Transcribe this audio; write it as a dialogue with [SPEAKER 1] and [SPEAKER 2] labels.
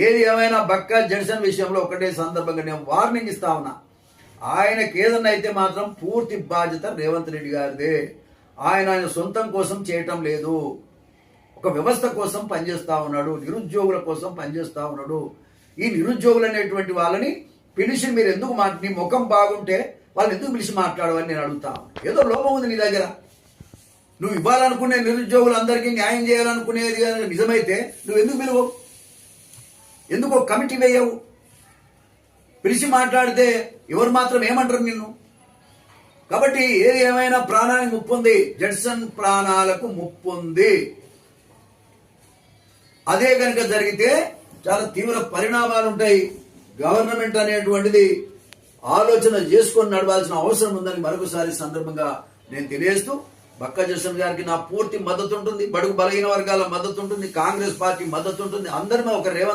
[SPEAKER 1] ఏది ఏమైనా బక్కా జడ్సన్ విషయంలో ఒకటే సందర్భంగా నేను వార్నింగ్ ఇస్తా ఉన్నా. ఆయనకి ఏదన్నా అయితే మాత్రం పూర్తి బాధ్యత రేవంత్ రెడ్డి గారిదే. ఆయన సొంతం కోసం చేయటం లేదు, ఒక వ్యవస్థ కోసం పనిచేస్తా ఉన్నాడు, నిరుద్యోగుల కోసం పనిచేస్తా ఉన్నాడు. ఈ నిరుద్యోగులు అనేటువంటి వాళ్ళని పిలిచి మీరు ఎందుకు నీ ముఖం బాగుంటే వాళ్ళని ఎందుకు పిలిచి మాట్లాడవని నేను అడుగుతా. ఏదో లోపం ఉంది నీ దగ్గర. నువ్వు ఇవ్వాలనుకునే నిరుద్యోగులందరికీ న్యాయం చేయాలనుకునేది నిజమైతే నువ్వు ఎందుకు పిలువవు? ఎందుకు ఒక కమిటీ వేయవు? పిలిచి మాట్లాడితే ఎవరు మాత్రం ఏమంటారు నిన్ను? కాబట్టి ఏది ఏమైనా ప్రాణానికి ముప్పు ఉంది, జడ్సన్ ప్రాణాలకు ముప్పు ఉంది. అదే కనుక జరిగితే చాలా తీవ్ర పరిణామాలు ఉంటాయి. గవర్నమెంట్ అనేటువంటిది ఆలోచన చేసుకొని నడవాల్సిన అవసరం ఉందని మరొకసారి సందర్భంగా నేను తెలియజేస్తూ, బక్కా జడ్సన్ గారికి నా పూర్తి మద్దతు ఉంటుంది, బడుగు బలహీన వర్గాల మద్దతు ఉంటుంది, కాంగ్రెస్ పార్టీ మద్దతు ఉంటుంది. అందరినీ ఒక రేవంత్